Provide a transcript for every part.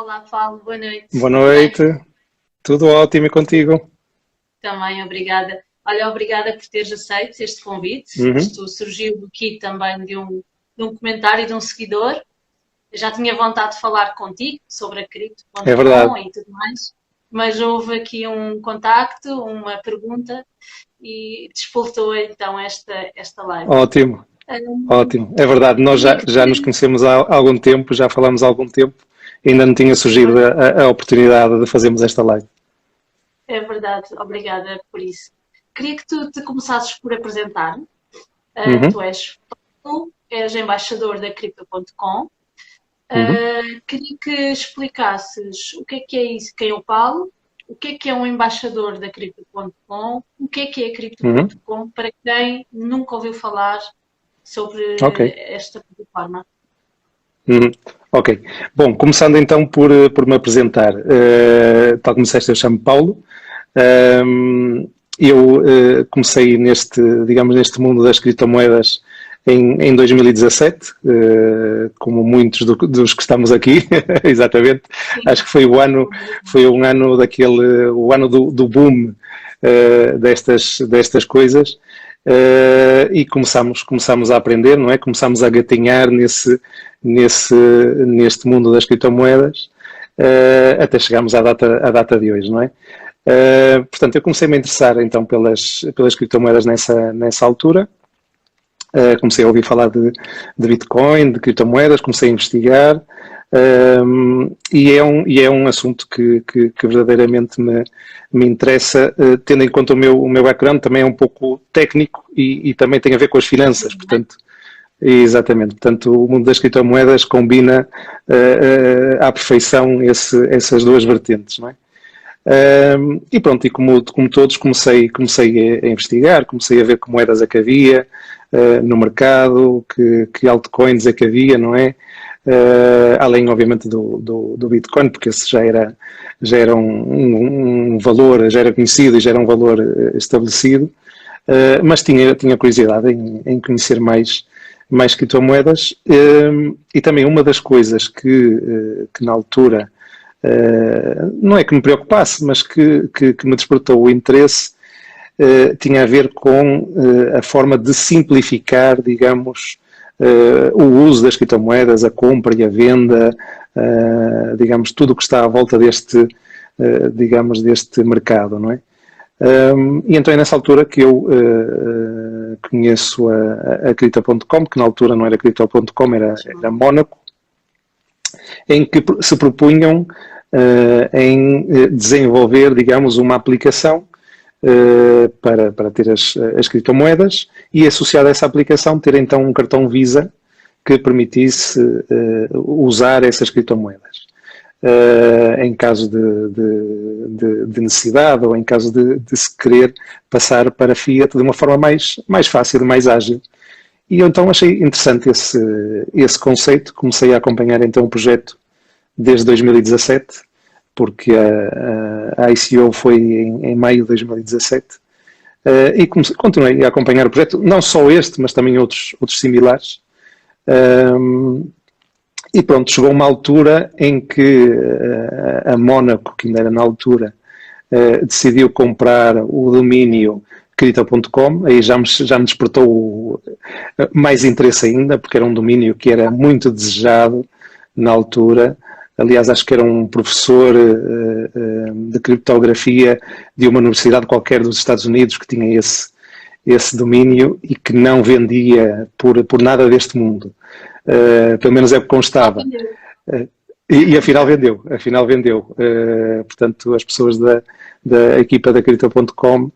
Olá, Paulo, boa noite. Boa Tudo bem? noite, tudo ótimo e contigo? Também, obrigada. Olha, obrigada por teres aceito este convite. Uhum. Isto surgiu aqui também de um comentário de um seguidor. Eu já tinha vontade de falar contigo sobre a É verdade, Crypto.com e tudo mais, mas houve aqui um contacto, uma pergunta e despoltou então esta live. ótimo, Hum, ótimo. É verdade, nós queria já, que já nos te... conhecemos há algum tempo, já falamos há algum tempo, ainda não tinha surgido Foi, a oportunidade de fazermos esta live. é verdade, obrigada por isso. Queria que tu te começasses por apresentar. Uhum, Tu és embaixador da Crypto.com. uhum, Queria que explicasses o que é isso, quem é o Paulo, o que é um embaixador da Crypto.com, o que é a uhum, Crypto.com, para quem nunca ouviu falar ok. sobre esta plataforma. Uhum, ok. Bom, começando então por me apresentar. Tal como disseste, eu chamo Paulo. Eu comecei digamos, neste mundo das criptomoedas em 2017, como muitos dos que estamos aqui, exatamente. Acho Sim, que foi um ano o ano do boom destas coisas. E começamos a aprender, não é? Começamos a gatinhar neste mundo das criptomoedas, até chegarmos à data de hoje, não é? Portanto, eu comecei a me interessar então pelas criptomoedas nessa altura. Comecei a ouvir falar de Bitcoin, de criptomoedas, comecei a investigar. E é um assunto que verdadeiramente me interessa, tendo em conta o meu background também é um pouco técnico e também tem a ver com as finanças, não é? portanto, exatamente. Portanto, o mundo das criptomoedas combina à perfeição essas duas vertentes, não é? E pronto, e como todos, comecei a investigar, comecei a ver que moedas é que havia no mercado, que altcoins é que havia, não é? Além, obviamente, do Bitcoin, porque esse já era um valor, já era conhecido e já era um valor estabelecido, mas tinha curiosidade em conhecer mais criptomoedas, e também uma das coisas que na altura não é que me preocupasse, mas que me despertou o interesse, tinha a ver com a forma de simplificar, digamos, o uso das criptomoedas, a compra e a venda, digamos, tudo o que está à volta digamos, deste mercado, não é? E então é nessa altura que eu conheço a Crypto.com, que na altura não era Crypto.com, era Mónaco, em que se propunham em desenvolver, digamos, uma aplicação para ter as criptomoedas e, associado a essa aplicação, ter então um cartão Visa que permitisse usar essas criptomoedas. Em caso de necessidade ou em caso de se querer passar para Fiat de uma forma mais fácil, mais ágil. E eu então achei interessante esse conceito, comecei a acompanhar então o projeto desde 2017, porque a ICO foi em maio de 2017, e continuei a acompanhar o projeto, não só este, mas também outros similares. E pronto, chegou uma altura em que a Mónaco, que ainda era na altura, decidiu comprar o domínio Crypto.com, aí já me despertou mais interesse ainda, porque era um domínio que era muito desejado na altura. Aliás, acho que era um professor de criptografia de uma universidade qualquer dos Estados Unidos que tinha esse domínio e que não vendia por nada deste mundo. Pelo menos é o que Só constava. vendeu. E afinal vendeu. Portanto, as pessoas da equipa da Crypto.com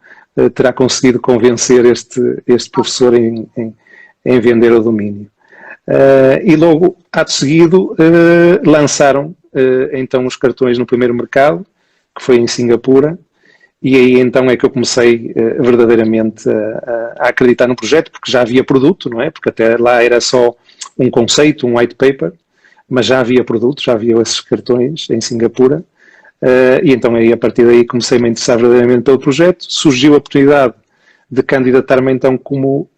terá conseguido convencer este professor em vender o domínio. E logo, ato seguido, lançaram então os cartões no primeiro mercado, que foi em Singapura, e aí então é que eu comecei verdadeiramente a acreditar no projeto, porque já havia produto, não é? Porque até lá era só um conceito, um white paper, mas já havia produto, já havia esses cartões em Singapura, e então aí a partir daí comecei-me a interessar verdadeiramente pelo projeto, surgiu a oportunidade de candidatar-me então como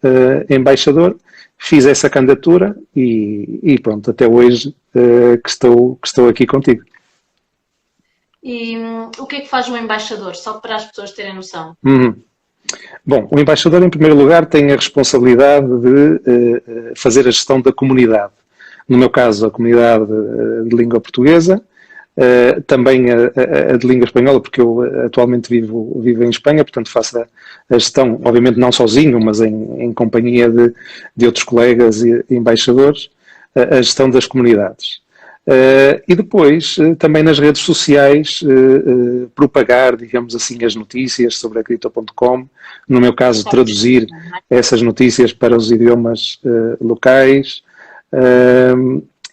embaixador, fiz essa candidatura e pronto, até hoje que estou aqui contigo. E o que é que faz um embaixador? Só para as pessoas terem noção. Bom, o embaixador, em primeiro lugar, tem a responsabilidade de fazer a gestão da comunidade. No meu caso, a comunidade de língua portuguesa, também a de língua espanhola, porque eu atualmente vivo em Espanha, portanto faço a gestão, obviamente não sozinho, mas em companhia de outros colegas e embaixadores, a gestão das comunidades. E depois, também nas redes sociais, propagar, digamos assim, as notícias sobre a Crypto.com, no meu caso, traduzir essas notícias para os idiomas locais.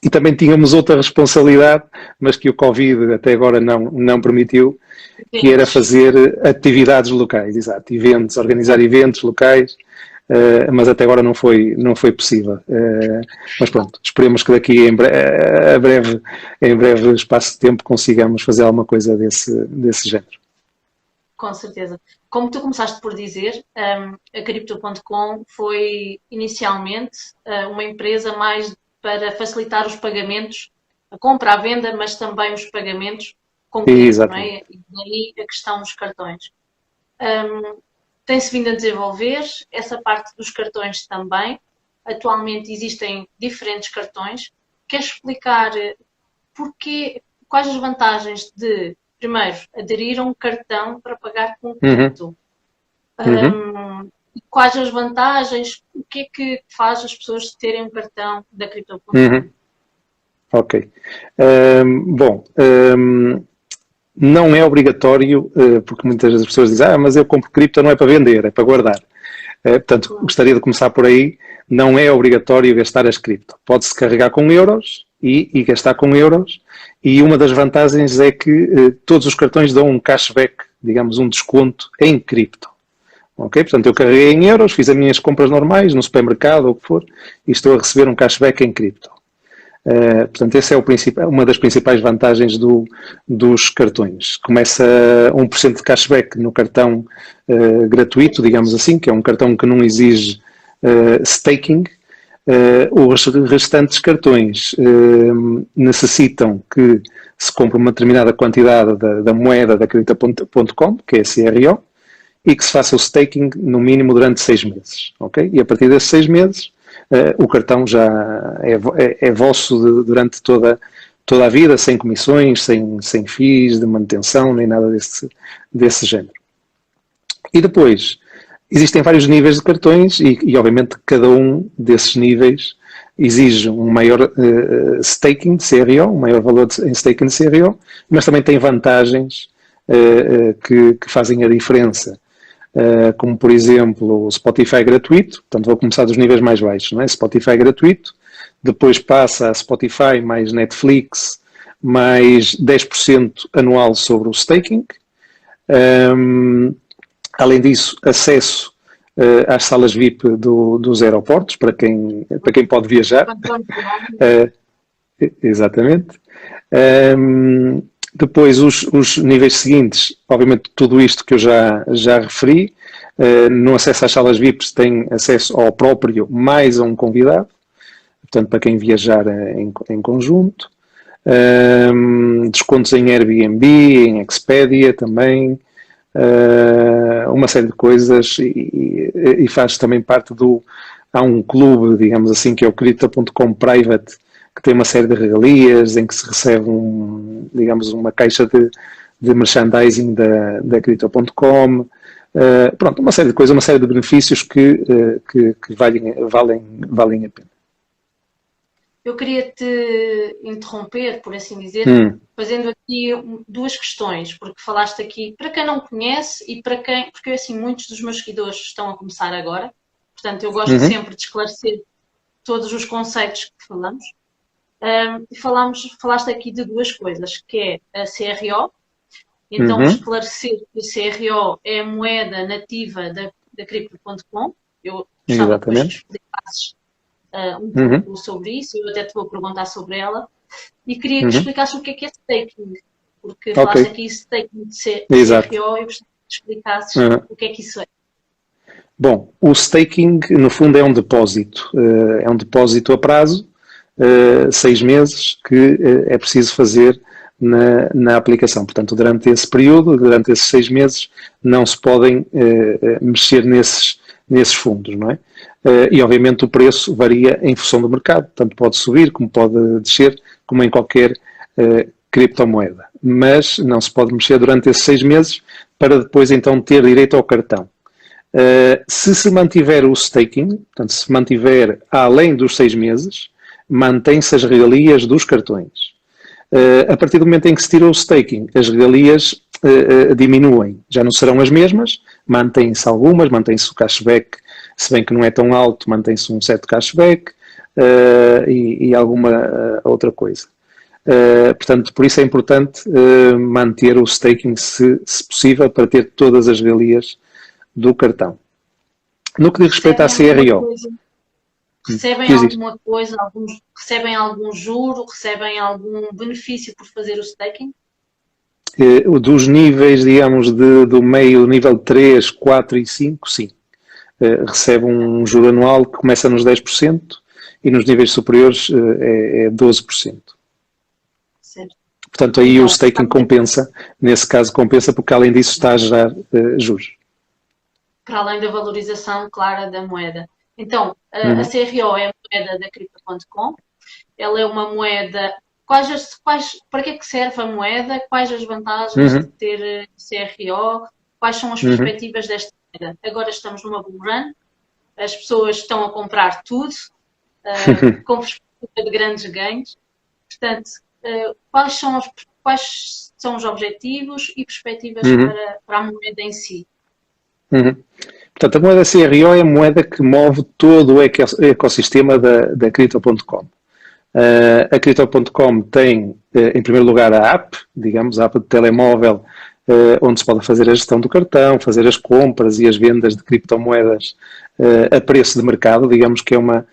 E também tínhamos outra responsabilidade, mas que o Covid até agora não permitiu, que era fazer atividades locais, exato, eventos, organizar eventos locais, mas até agora não foi possível. Mas pronto, esperemos que daqui em breve espaço de tempo consigamos fazer alguma coisa desse género. Com certeza. Como tu começaste por dizer, a Crypto.com foi inicialmente uma empresa mais para facilitar os pagamentos, a compra, a venda, mas também os pagamentos com cripto, não é? E daí a questão dos cartões. Tem-se vindo a desenvolver essa parte dos cartões também. Atualmente existem diferentes cartões. Queres explicar quais as vantagens de, primeiro, aderir a um cartão para pagar com cripto? Quais as vantagens? O que é que faz as pessoas terem um cartão da Crypto.com? Ok. Não é obrigatório, porque muitas das pessoas dizem, mas eu compro cripto não é para vender, é para guardar. Portanto, gostaria de começar por aí. Não é obrigatório gastar as cripto. Pode-se carregar com euros e gastar com euros. E uma das vantagens é que todos os cartões dão um cashback, digamos, um desconto em cripto. Ok? Portanto, eu carreguei em euros, fiz as minhas compras normais no supermercado ou o que for e estou a receber um cashback em cripto. Portanto, essa é uma das principais vantagens dos cartões. Começa 1% de cashback no cartão gratuito, digamos assim, que é um cartão que não exige staking. Os restantes cartões necessitam que se compre uma determinada quantidade da moeda da Crypto.com, que é a CRO, e que se faça o staking no mínimo durante 6 meses. Okay? E a partir desses 6 meses, o cartão já é vosso durante toda a vida, sem comissões, sem FIIs de manutenção, nem nada desse género. E depois, existem vários níveis de cartões e obviamente cada um desses níveis exige um maior staking de CRO, um maior valor em staking de CRO, mas também tem vantagens que fazem a diferença. Como, por exemplo, o Spotify gratuito, portanto vou começar dos níveis mais baixos, não é? Spotify gratuito, depois passa a Spotify mais Netflix, mais 10% anual sobre o staking. Além disso, acesso às salas VIP dos aeroportos, para quem pode viajar. Exatamente. Depois, os níveis seguintes, obviamente tudo isto que eu já referi, no acesso às salas VIPs tem acesso ao próprio mais a um convidado, portanto para quem viajar em conjunto, descontos em Airbnb, em Expedia também, uma série de coisas e faz também parte há um clube, digamos assim, que é o Crypto.com Private, que tem uma série de regalias, em que se recebe uma caixa de merchandising da Crypto.com, pronto, uma série de coisas, uma série de benefícios que valem a pena. Eu queria te interromper, por assim dizer, fazendo aqui duas questões, porque falaste aqui, para quem não conhece e para quem, porque assim, muitos dos meus seguidores estão a começar agora, portanto eu gosto sempre de esclarecer todos os conceitos que falamos. Falaste aqui de duas coisas, que é a CRO, então esclarecer que a CRO é a moeda nativa da Crypto.com. Eu gostava que explicasses um pouco sobre isso, eu até te vou perguntar sobre ela, e queria que explicasses o que é staking, porque falaste aqui staking de CRO, eu gostava que explicasses o que é que isso é. Bom, o staking no fundo é um depósito a prazo, 6 meses, que é preciso fazer na aplicação. Portanto, durante esse período, durante esses 6 meses, não se podem mexer nesses fundos, não é? E, obviamente, o preço varia em função do mercado. Tanto pode subir, como pode descer, como em qualquer criptomoeda. Mas não se pode mexer durante esses 6 meses para depois, então, ter direito ao cartão. Se mantiver o staking, portanto, se mantiver além dos 6 meses, mantém-se as regalias dos cartões. A partir do momento em que se tira o staking, as regalias diminuem. Já não serão as mesmas, mantém-se algumas, mantém-se o cashback, se bem que não é tão alto, mantém-se um certo cashback e alguma outra coisa. Portanto, por isso é importante manter o staking, se possível, para ter todas as regalias do cartão. No que diz respeito à CRO... Recebem alguma coisa, recebem algum juro, recebem algum benefício por fazer o staking? Dos níveis, digamos, do meio, nível 3, 4 e 5, sim. Recebe um juro anual que começa nos 10% e nos níveis superiores é 12%. Certo. Portanto, aí então, o staking compensa, nesse caso compensa, porque além disso está a gerar juros. Para além da valorização clara da moeda. Então, a CRO é a moeda da Crypto.com. Ela é uma moeda... para que é que serve a moeda? Quais as vantagens de ter CRO? Quais são as perspectivas desta moeda? Agora estamos numa bull run. As pessoas estão a comprar tudo, com perspectiva de grandes ganhos. Portanto, quais são os objetivos e perspectivas para a moeda em si? Portanto, a moeda CRO é a moeda que move todo o ecossistema da Crypto.com. A Crypto.com tem, em primeiro lugar, a app, digamos, a app de telemóvel, onde se pode fazer a gestão do cartão, fazer as compras e as vendas de criptomoedas a preço de mercado, digamos que é uma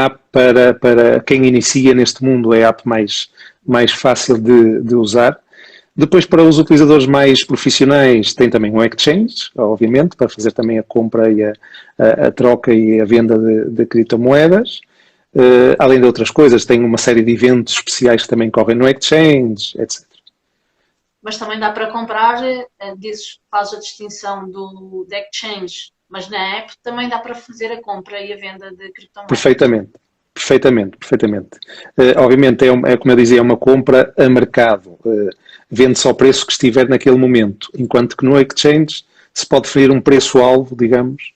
app para quem inicia neste mundo, é a app mais fácil de usar. Depois, para os utilizadores mais profissionais, tem também um exchange, obviamente, para fazer também a compra e a troca e a venda de criptomoedas. Além de outras coisas, tem uma série de eventos especiais que também correm no exchange, etc. Mas também dá para comprar, faz a distinção do exchange, mas na app também dá para fazer a compra e a venda de criptomoedas. Perfeitamente. Obviamente, como eu dizia, é uma compra a mercado. Vende-se ao preço que estiver naquele momento, enquanto que no exchange se pode definir um preço-alvo, digamos,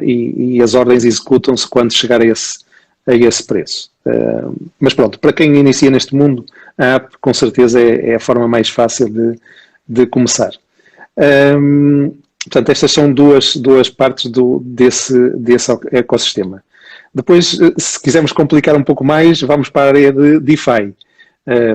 e as ordens executam-se quando chegar a esse preço. Mas pronto, para quem inicia neste mundo, a app com certeza é a forma mais fácil de começar. Portanto, estas são duas partes desse ecossistema. Depois, se quisermos complicar um pouco mais, vamos para a área de DeFi.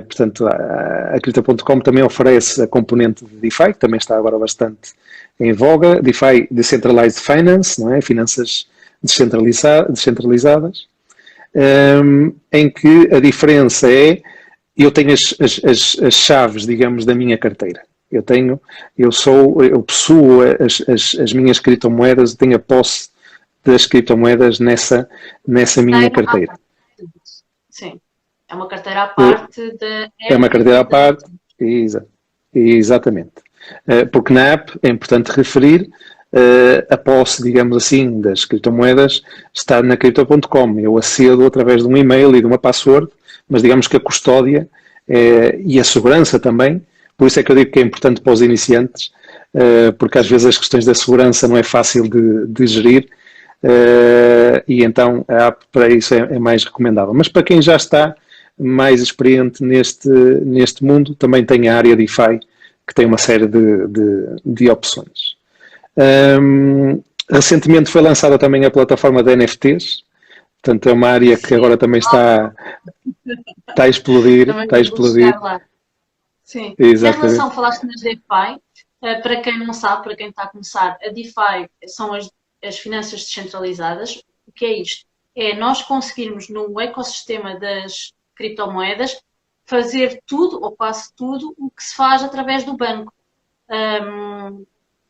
Portanto, a Crypto.com também oferece a componente de DeFi, que também está agora bastante em voga. DeFi, Decentralized Finance, não é? Finanças descentralizadas, em que a diferença é, eu tenho as chaves, digamos, da minha carteira. Eu possuo as minhas criptomoedas, tenho a posse das criptomoedas nessa minha carteira. Sim. É uma carteira à parte da... É uma carteira à parte, exatamente. Porque na app, é importante referir, a posse, digamos assim, das criptomoedas está na Crypto.com. Eu acedo através de um e-mail e de uma password, mas digamos que a custódia e a segurança também, por isso é que eu digo que é importante para os iniciantes, porque às vezes as questões da segurança não é fácil de gerir, e então a app para isso é mais recomendável. Mas para quem já está mais experiente neste mundo, também tem a área DeFi, que tem uma série de opções. Recentemente foi lançada também a plataforma de NFTs, portanto é uma área que agora também está a explodir. Sim. Exatamente. Em relação, falaste nas DeFi, para quem não sabe, para quem está a começar, a DeFi são as finanças descentralizadas. O que é isto? É nós conseguirmos no ecossistema das criptomoedas fazer tudo, ou quase tudo, o que se faz através do banco.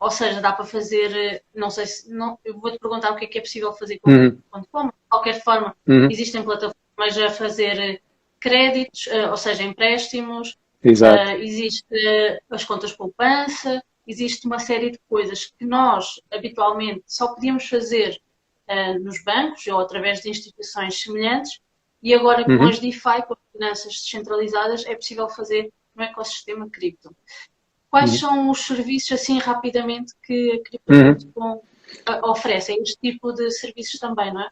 Ou seja, dá para fazer, não sei se, eu vou-te perguntar o que é possível fazer com o .com, de qualquer forma, existem plataformas a fazer créditos, ou seja, empréstimos, Exato. existe as contas poupança, existe uma série de coisas que nós, habitualmente, só podíamos fazer nos bancos ou através de instituições semelhantes, e agora com Uhum. as DeFi, com as finanças descentralizadas, é possível fazer no ecossistema cripto. Quais Uhum. são os serviços, assim, rapidamente, que a Uhum. Crypto.com oferece? É este tipo de serviços também, não é?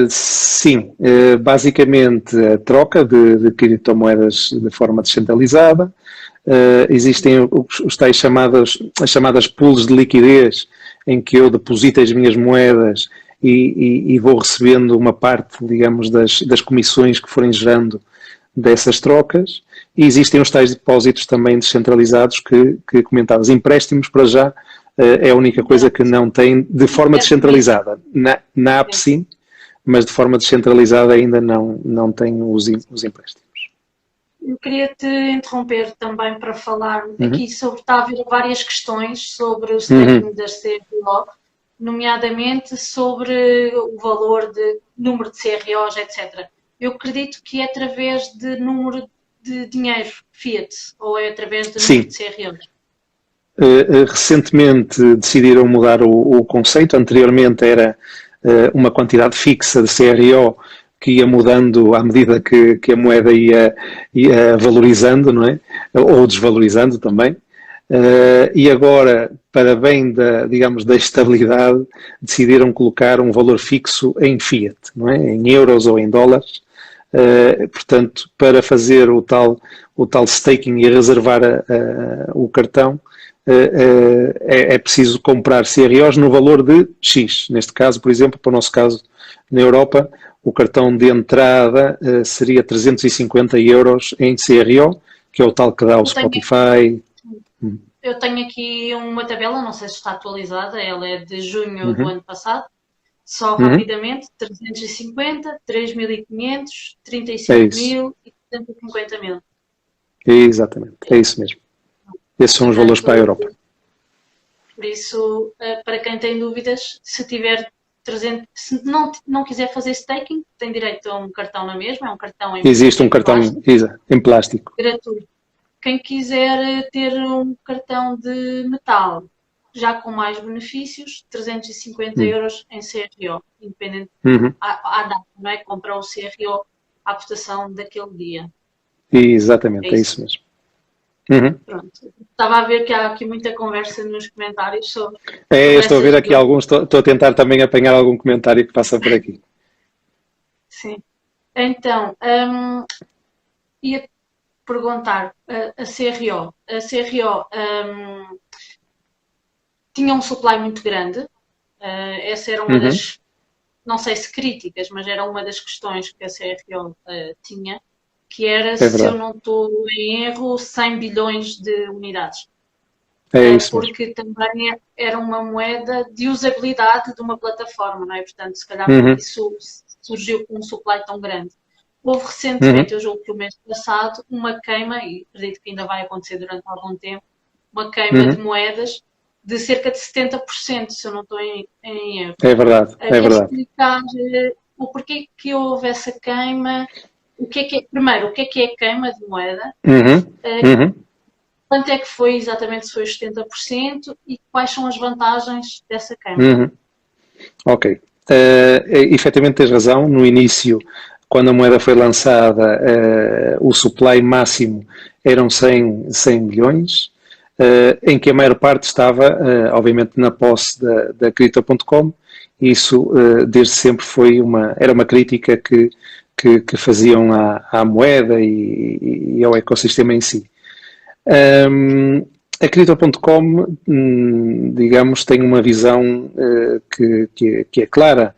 Sim, basicamente a troca de criptomoedas de forma descentralizada. Existem as chamadas pools de liquidez, em que eu deposito as minhas moedas e vou recebendo uma parte, digamos, das comissões que forem gerando dessas trocas. E existem os tais depósitos também descentralizados que comentavas. Empréstimos, para já, é a única coisa que não tem de forma descentralizada. Na app, sim, mas de forma descentralizada ainda não tem os empréstimos. Eu queria te interromper também para falar aqui sobre, está a haver várias questões sobre o staking das CRO, nomeadamente sobre o valor de número de CROs, etc. Eu acredito que é através de número de dinheiro, fiat, ou é através de número de CROs? Recentemente decidiram mudar o conceito. Anteriormente era uma quantidade fixa de CRO que ia mudando à medida que a moeda ia valorizando, não é? Ou desvalorizando também. E agora, para bem digamos, da estabilidade, decidiram colocar um valor fixo em fiat, não é? Em euros ou em dólares. Portanto, para fazer o tal staking e reservar o cartão, é preciso comprar CROs no valor de X. Neste caso, por exemplo, para o nosso caso na Europa, o cartão de entrada seria 350 euros em CRO, que é o tal que dá o Spotify. Eu tenho aqui uma tabela, não sei se está atualizada, ela é de junho do ano passado. Só rapidamente, 350, 3.500, 35.000 e 350.000. Exatamente, é isso mesmo. Esses são os valores para a Europa. Por isso, para quem tem dúvidas, se tiver 300, se não quiser fazer staking, tem direito a um cartão na mesma, é um cartão em Existe um cartão em plástico. Gratuito. Quem quiser ter um cartão de metal, já com mais benefícios, 350 euros em CRO, independente à data, não é? Comprar o CRO à cotação daquele dia. Exatamente, é isso mesmo. Pronto. Estava a ver que há aqui muita conversa nos comentários sobre... Estou a ver aqui alguns, estou a tentar também apanhar algum comentário que passa por aqui. Sim. Então, ia perguntar, a CRO tinha um supply muito grande, essa era uma das, não sei se críticas, mas era uma das questões que a CRO tinha, que era, se eu não estou em erro, 100 bilhões de unidades. Porque também era uma moeda de usabilidade de uma plataforma, não é? Portanto, se calhar isso surgiu com um supply tão grande. Houve recentemente, eu julgo que o mês passado, uma queima, e acredito que ainda vai acontecer durante algum tempo, uma queima de moedas de cerca de 70%, se eu não estou em erro. É verdade, é verdade. Explicar o porquê que houve essa queima, primeiro, o que é queima de moeda, quanto é que foi exatamente, se foi os 70% e quais são as vantagens dessa queima? Ok. Efetivamente tens razão, no início, quando a moeda foi lançada, o supply máximo eram 100 milhões, em que a maior parte estava, obviamente, na posse da Crypto.com. Isso, desde sempre, era uma crítica que faziam à moeda e ao ecossistema em si. A Crypto.com, digamos, tem uma visão que é clara,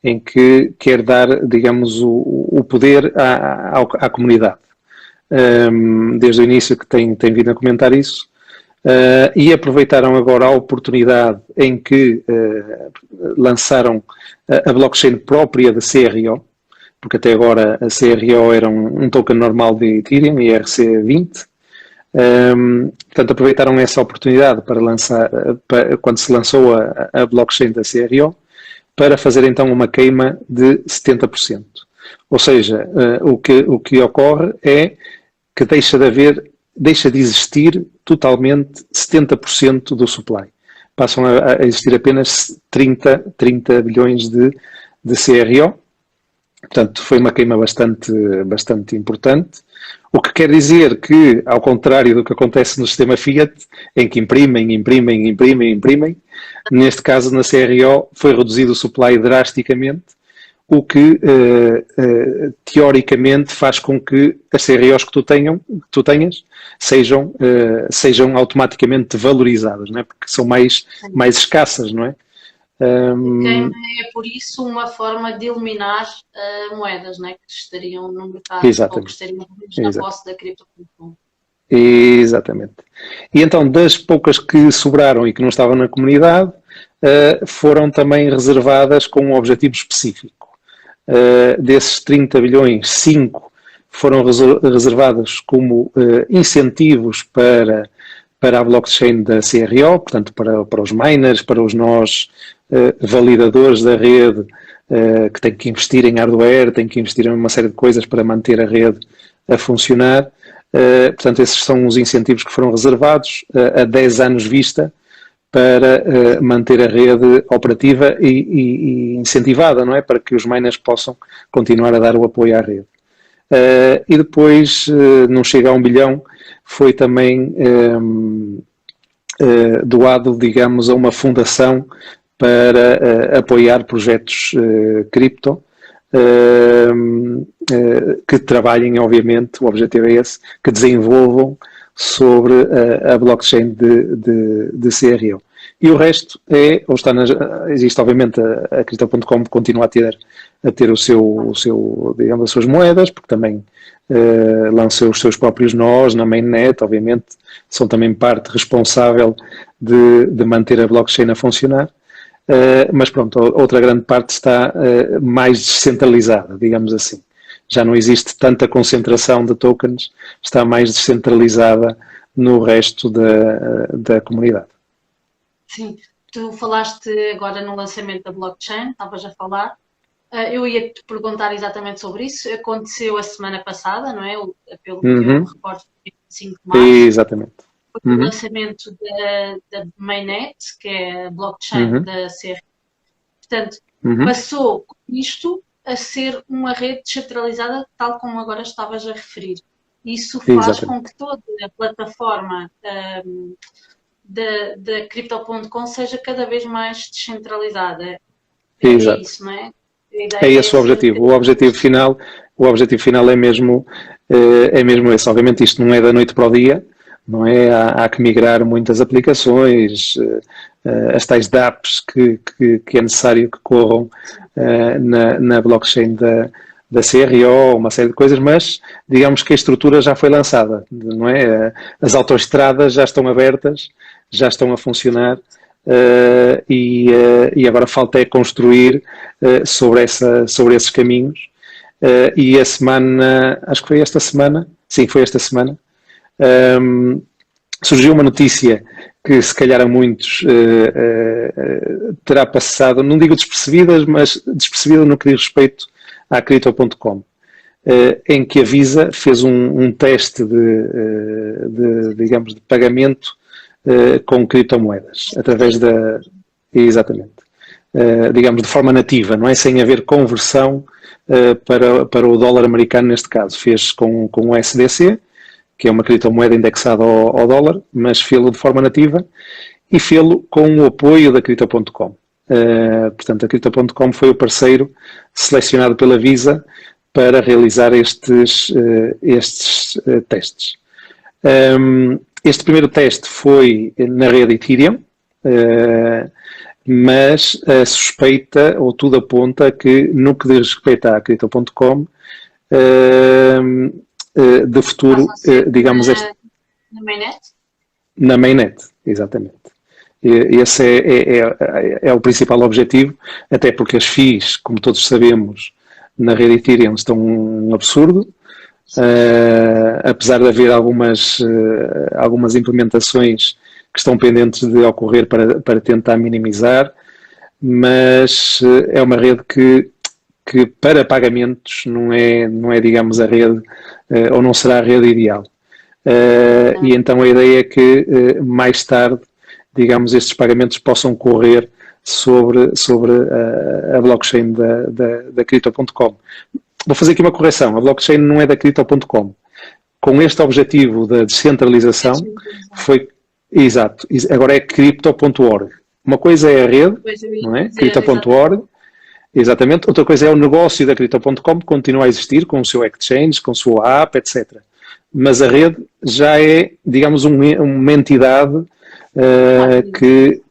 em que quer dar, digamos, o poder à comunidade. Desde o início que tem vindo a comentar isso, e aproveitaram agora a oportunidade em que lançaram a blockchain própria da CRO, porque até agora a CRO era um token normal de Ethereum, ERC20. Portanto, aproveitaram essa oportunidade para lançar, quando se lançou a blockchain da CRO, para fazer então uma queima de 70%. Ou seja, o que ocorre é que deixa de existir totalmente 70% do supply. Passam a existir apenas 30 bilhões de CRO. Portanto, foi uma queima bastante importante. O que quer dizer que, ao contrário do que acontece no sistema Fiat, em que imprimem, neste caso na CRO foi reduzido o supply drasticamente, o que teoricamente faz com que as CROs que tu tenhas sejam automaticamente valorizadas, não é? Porque são mais escassas, não é? É por isso uma forma de eliminar moedas, não é? Que estariam no mercado, exatamente, ou que estariam na posse da Crypto.com. Exatamente. E então, das poucas que sobraram e que não estavam na comunidade, foram também reservadas com um objetivo específico. Desses 30 bilhões, 5 foram reservados como incentivos para a blockchain da CRO, portanto para os miners, para os nós validadores da rede, que têm que investir em hardware, têm que investir em uma série de coisas para manter a rede a funcionar. Portanto, esses são os incentivos que foram reservados a 10 anos vista para manter a rede operativa e incentivada, não é? Para que os miners possam continuar a dar o apoio à rede. E depois, não chega a 1 bilhão, foi também doado, digamos, a uma fundação para apoiar projetos cripto, que trabalhem, obviamente, o objetivo é esse, que desenvolvam sobre a blockchain de CRO. E o resto existe obviamente a Crypto.com continua a ter o seu, digamos, as suas moedas, porque também lança os seus próprios nós na mainnet, obviamente, são também parte responsável de manter a blockchain a funcionar. Mas pronto, outra grande parte está mais descentralizada, digamos assim. Já não existe tanta concentração de tokens, está mais descentralizada no resto da comunidade. Sim, tu falaste agora no lançamento da blockchain, estavas a falar. Eu ia te perguntar exatamente sobre isso. Aconteceu a semana passada, não é? Pelo que eu me recordo, 5 de março. Exatamente. Foi o lançamento da mainnet, que é a blockchain da CR. Portanto, passou com isto a ser uma rede descentralizada, tal como agora estavas a referir. Isso faz com que toda a plataforma da Crypto.com seja cada vez mais descentralizada. Exato. Isso, não é? É esse o objetivo. O objetivo final é mesmo esse. Obviamente isto não é da noite para o dia, não é? Há que migrar muitas aplicações, as tais dApps que é necessário que corram na blockchain da CRO, uma série de coisas, mas digamos que a estrutura já foi lançada, não é? As autoestradas já estão abertas, já estão a funcionar. E agora falta é construir sobre esses caminhos. E a semana, acho que foi esta semana, sim, foi esta semana, surgiu uma notícia que se calhar a muitos terá passado, não digo despercebida, mas despercebida no que diz respeito à Crypto.com, em que a Visa fez um teste digamos, de pagamento com criptomoedas, através exatamente, digamos, de forma nativa, não é? Sem haver conversão para o dólar americano neste caso. Fez com o SDC, que é uma criptomoeda indexada ao dólar, mas fê-lo de forma nativa e fê-lo com o apoio da Crypto.com. Portanto, a Crypto.com foi o parceiro selecionado pela Visa para realizar estes testes. Este primeiro teste foi na rede Ethereum, mas a suspeita, ou tudo aponta, que no que diz respeito à Crypto.com, de futuro, digamos... Na mainnet? Na mainnet, exatamente. Esse é o principal objetivo, até porque as FIIs, como todos sabemos, na rede Ethereum estão um absurdo. Apesar de haver algumas implementações que estão pendentes de ocorrer para tentar minimizar, mas é uma rede que que para pagamentos não é digamos, a rede, ou não será a rede ideal. E então a ideia é que mais tarde, digamos, estes pagamentos possam correr sobre a blockchain da Crypto.com. Vou fazer aqui uma correção, a blockchain não é da Crypto.com. Com este objetivo da descentralização, foi, exato, agora é Crypto.org. Uma coisa é a rede, não é? Crypto.org, exatamente. Outra coisa é o negócio da Crypto.com, que continua a existir com o seu exchange, com a sua app, etc. Mas a rede já é, digamos, uma entidade que,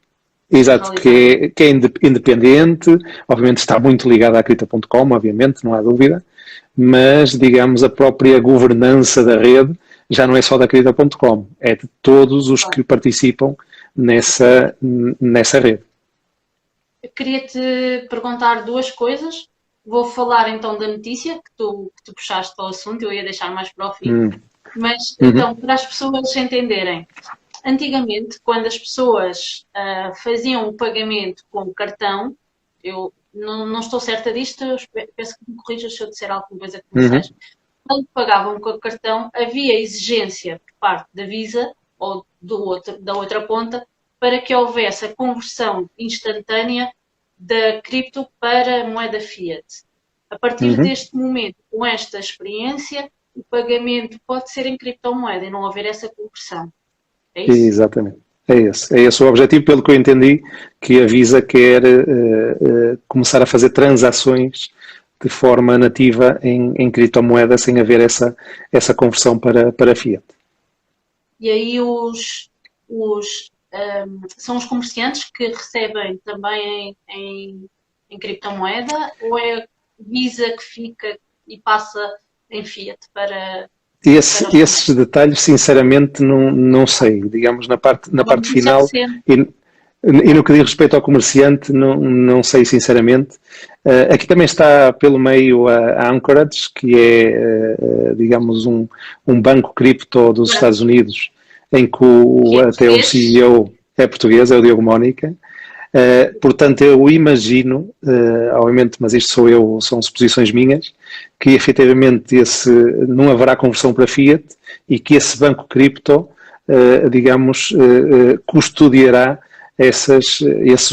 exato, que é independente, obviamente está muito ligada à Crypto.com, obviamente, não há dúvida, mas, digamos, a própria governança da rede já não é só da Crypto.com, é de todos os que participam nessa rede. Eu queria-te perguntar duas coisas. Vou falar então da notícia que tu puxaste para o assunto, eu ia deixar mais para o fim. Mas, então, para as pessoas entenderem, antigamente, quando as pessoas faziam o pagamento com o cartão, eu não estou certa disto, eu peço que me corrijas se eu disser alguma coisa que não seja. Quando pagavam com o cartão, havia exigência por parte da Visa ou da outra ponta para que houvesse a conversão instantânea da cripto para moeda fiat. A partir deste momento, com esta experiência, o pagamento pode ser em criptomoeda e não haver essa conversão. É isso? Exatamente. É esse o objetivo, pelo que eu entendi, que a Visa quer começar a fazer transações de forma nativa em criptomoeda sem haver essa conversão para fiat. E aí são os comerciantes que recebem também em criptomoeda ou é a Visa que fica e passa em fiat para... Esses detalhes, sinceramente, não sei. Digamos, na parte final, e no que diz respeito ao comerciante, não sei, sinceramente. Aqui também está pelo meio a Anchorage, que é, digamos, um banco cripto dos Estados Unidos, em que até o CEO é português, é o Diogo Mónica. Portanto, eu imagino, obviamente, mas isto são suposições minhas, que efetivamente não haverá conversão para fiat e que esse banco cripto, digamos, custodiará esses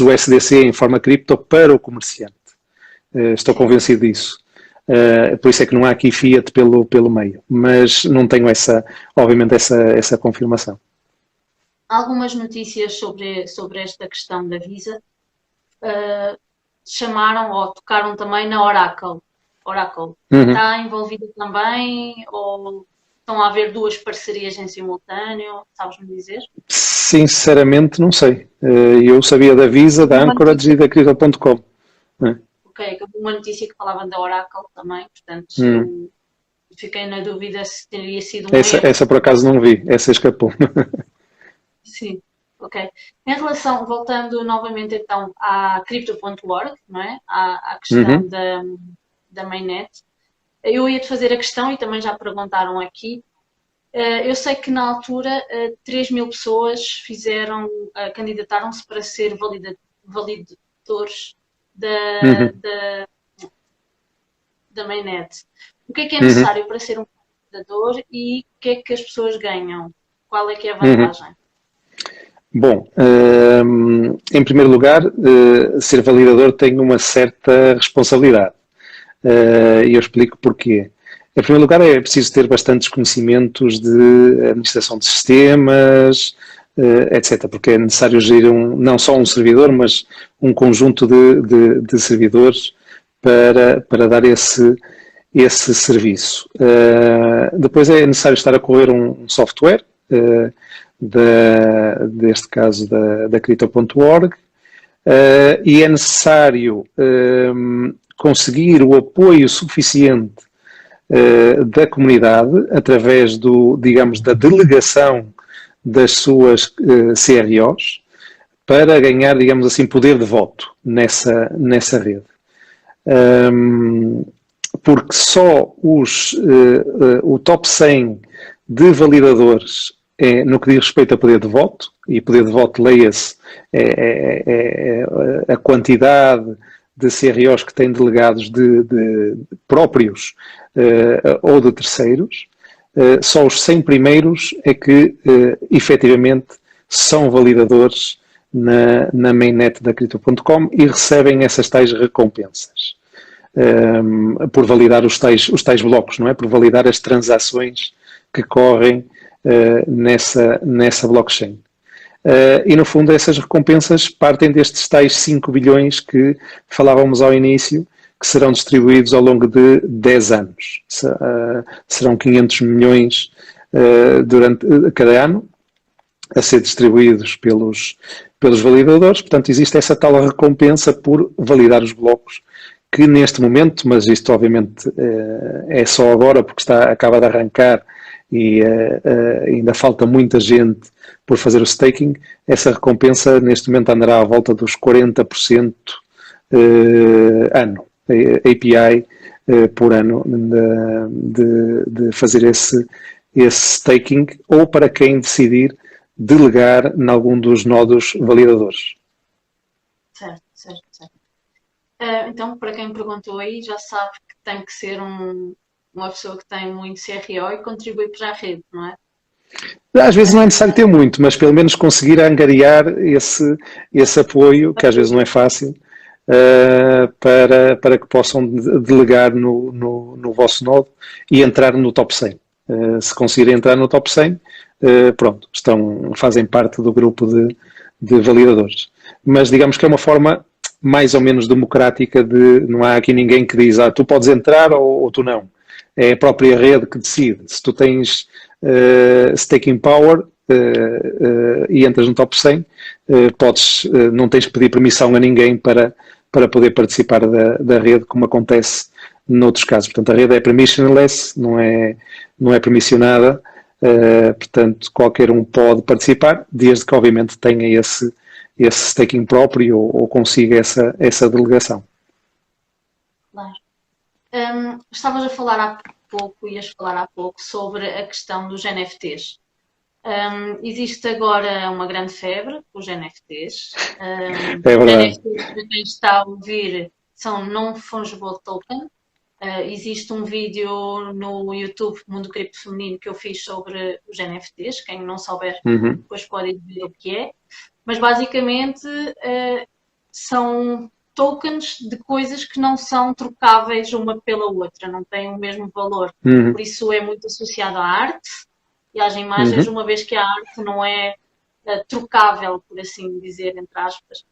USDC em forma cripto para o comerciante. Estou convencido disso. Por isso é que não há aqui fiat pelo meio, mas não tenho obviamente essa confirmação. Algumas notícias sobre esta questão da Visa chamaram ou tocaram também na Oracle. Está envolvida também ou estão a haver duas parcerias em simultâneo? Sabes-me dizer? Sinceramente não sei. Eu sabia da Visa, da Anchorage e da Crypto.com. Ok, uma notícia que falava da Oracle também, portanto fiquei na dúvida se teria sido um erro. Essa por acaso não vi, essa escapou. Sim, ok. Em relação, voltando novamente então à Crypto.org, não é? À questão da mainnet, eu ia-te fazer a questão e também já perguntaram aqui. Eu sei que na altura 3.000 pessoas candidataram-se para ser validadores da mainnet. O que é necessário para ser um validador e o que é que as pessoas ganham? Qual é que é a vantagem? Bom, em primeiro lugar, ser validador tem uma certa responsabilidade. E eu explico porquê. Em primeiro lugar, é preciso ter bastantes conhecimentos de administração de sistemas, etc. Porque é necessário gerir não só um servidor, mas um conjunto de servidores para dar esse serviço. Depois é necessário estar a correr um software, deste caso da Crypto.org, e é necessário conseguir o apoio suficiente da comunidade através digamos, da delegação das suas CROs para ganhar, digamos assim, poder de voto nessa rede. Porque só o top 100 de validadores no que diz respeito a poder de voto, e poder de voto, leia-se, a quantidade de CROs que têm delegados de próprios ou de terceiros, só os 100 primeiros é que efetivamente são validadores na mainnet da Crypto.com e recebem essas tais recompensas por validar os tais blocos, não é? Por validar as transações que correm nessa blockchain. E no fundo essas recompensas partem destes tais 5 bilhões que falávamos ao início, que serão distribuídos ao longo de 10 anos. Serão 500 milhões durante cada ano, a ser distribuídos pelos validadores. Portanto, existe essa tal recompensa por validar os blocos, que neste momento, mas isto obviamente é só agora porque acaba de arrancar e ainda falta muita gente por fazer o staking, essa recompensa neste momento andará à volta dos 40% ano, API por ano de fazer esse staking, ou para quem decidir delegar em algum dos nodos validadores. Certo. Então, para quem perguntou aí, já sabe que tem que ser uma pessoa que tem muito CRO e contribui para a rede, não é? Às vezes não é necessário ter muito, mas pelo menos conseguir angariar esse apoio, que às vezes não é fácil, para que possam delegar no vosso nodo e entrar no top 100. Se conseguirem entrar no top 100, pronto, fazem parte do grupo de validadores. Mas digamos que é uma forma mais ou menos democrática não há aqui ninguém que diz, tu podes entrar ou tu não. É a própria rede que decide. Se tu tens staking power e entras no top 100, não tens que pedir permissão a ninguém para poder participar da rede, como acontece noutros casos. Portanto, a rede é permissionless, não é permissionada, portanto, qualquer um pode participar, desde que obviamente tenha esse staking próprio ou consiga essa delegação. Claro. Estavas a falar ias falar há pouco sobre a questão dos NFTs. Existe agora uma grande febre com os NFTs. É verdade. NFTs, para quem está a ouvir, são Non-Fungible Token. Existe um vídeo no YouTube, Mundo Cripto Feminino, que eu fiz sobre os NFTs. Quem não souber, depois pode ver o que é. Mas basicamente são tokens de coisas que não são trocáveis uma pela outra, não têm o mesmo valor. Por isso é muito associado à arte e às imagens, uma vez que a arte não é trocável, por assim dizer, entre aspas.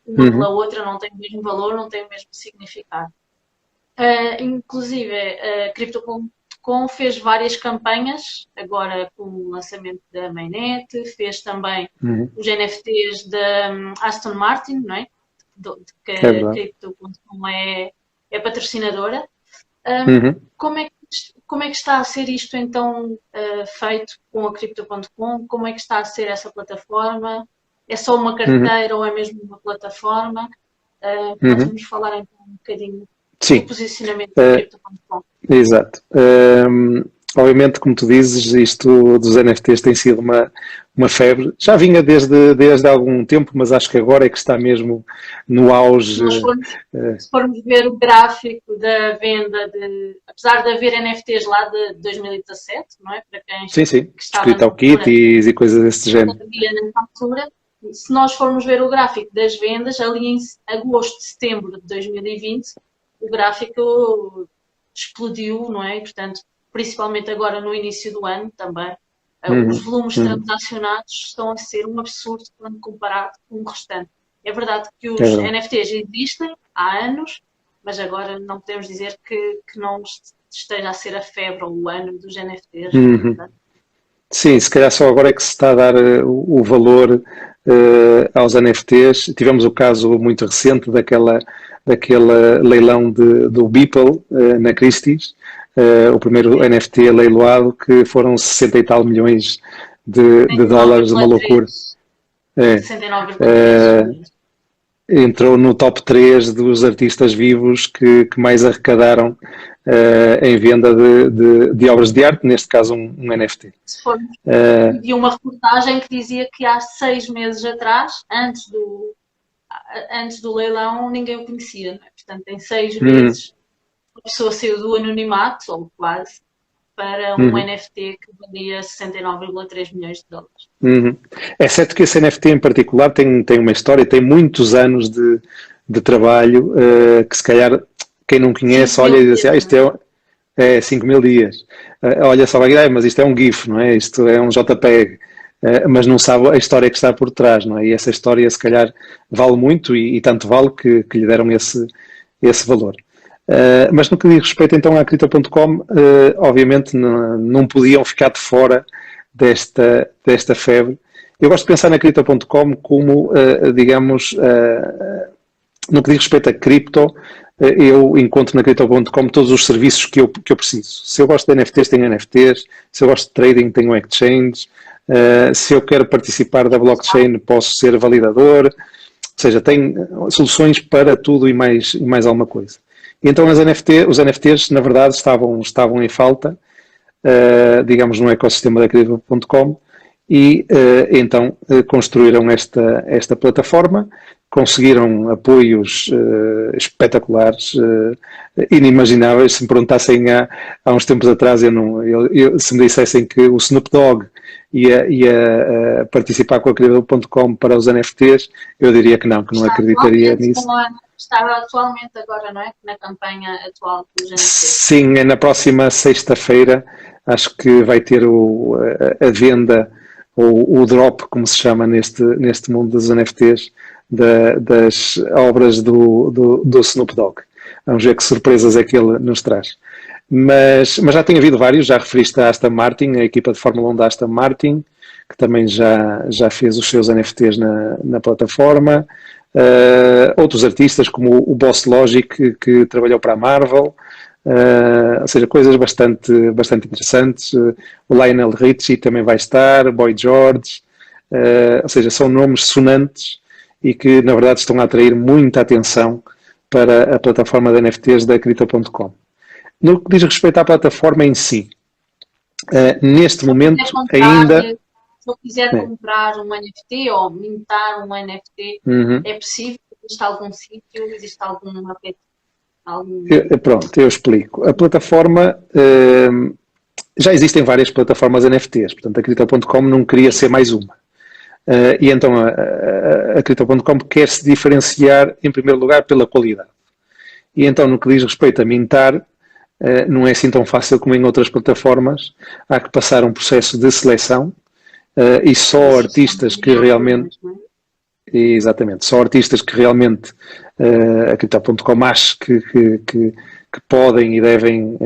Uma pela outra não tem o mesmo valor, não tem o mesmo significado. Inclusive, a Crypto.com fez várias campanhas, agora com o lançamento da mainnet, fez também os NFTs da Aston Martin, não é? Que a Crypto.com é patrocinadora. Como é que está a ser isto então feito com a Crypto.com? Como é que está a ser essa plataforma? É só uma carteira ou é mesmo uma plataforma? Podemos falar então um bocadinho do posicionamento da Crypto.com. Exato. Obviamente, como tu dizes, isto dos NFTs tem sido uma febre. Já vinha desde há algum tempo, mas acho que agora é que está mesmo no auge. Se formos ver o gráfico da venda, apesar de haver NFTs lá de 2017, não é? Para quem que estava CryptoKitties e coisas desse género. Nessa altura, se nós formos ver o gráfico das vendas, ali em agosto, setembro de 2020, o gráfico explodiu, não é? E, portanto, principalmente agora no início do ano também, os volumes transacionados estão a ser um absurdo quando comparado com o restante. É verdade que os NFTs existem há anos, mas agora não podemos dizer que não esteja a ser a febre ou o ano dos NFTs. Sim, se calhar só agora é que se está a dar o valor aos NFTs. Tivemos o caso muito recente daquele leilão do Beeple na Christie's, o primeiro NFT leiloado, que foram 60 e tal milhões de dólares, uma loucura. 69,3. Entrou no top 3 dos artistas vivos que mais arrecadaram em venda de obras de arte, neste caso um NFT. Vi uma reportagem que dizia que há 6 meses atrás, antes antes do leilão ninguém o conhecia, não é? Portanto, em 6 meses a pessoa saiu do anonimato, ou quase, para um NFT que valia 69,3 milhões de dólares. É certo que esse NFT em particular tem uma história, tem muitos anos de trabalho, que se calhar quem não conhece olha e diz assim, isto é 5 mil dias. Olha só, mas isto é um GIF, não é? Isto é um JPEG. Mas não sabe a história que está por trás, não é? E essa história, se calhar, vale muito e tanto vale que lhe deram esse valor. Mas no que diz respeito, então, à Crypto.com, obviamente não podiam ficar de fora desta febre. Eu gosto de pensar na Crypto.com como, digamos, no que diz respeito a cripto, eu encontro na Crypto.com todos os serviços que eu preciso. Se eu gosto de NFTs, tenho NFTs. Se eu gosto de trading, tenho exchange. Se eu quero participar da blockchain, posso ser validador. Ou seja, tem soluções para tudo e mais alguma coisa. E então os NFTs, na verdade, estavam em falta, digamos, no ecossistema da Crypto.com e então construíram esta plataforma, conseguiram apoios espetaculares, inimagináveis. Se me perguntassem há uns tempos atrás, se me dissessem que o Snoop Dogg ia participar com a Crypto.com para os NFTs, eu diria que não acreditaria nisso. Está atualmente agora, não é? Na campanha atual dos NFTs. Sim, é na próxima sexta-feira, acho que vai ter a venda, ou o drop, como se chama neste mundo dos NFTs, das obras do Snoop Dogg. Vamos ver que surpresas é que ele nos traz. Mas já tem havido vários, já referiste a Aston Martin, a equipa de Fórmula 1 da Aston Martin, que também já fez os seus NFTs na plataforma. Outros artistas, como o Boss Logic, que trabalhou para a Marvel, ou seja, coisas bastante interessantes. O Lionel Richie também vai estar, Boy George, ou seja, são nomes sonantes e que, na verdade, estão a atrair muita atenção para a plataforma de NFTs da Crypto.com. No que diz respeito à plataforma em si, neste momento ainda... Se eu quiser comprar um NFT ou mintar um NFT, é possível? Existe algum sítio? Existe algum... Pronto, eu explico. A plataforma... já existem várias plataformas NFTs, portanto a Crypto.com não queria ser mais uma. E então a Crypto.com quer se diferenciar, em primeiro lugar, pela qualidade. E então, no que diz respeito a mintar, não é assim tão fácil como em outras plataformas. Há que passar um processo de seleção e só artistas que realmente... Exatamente, só artistas que realmente a Crypto.com acha que podem e devem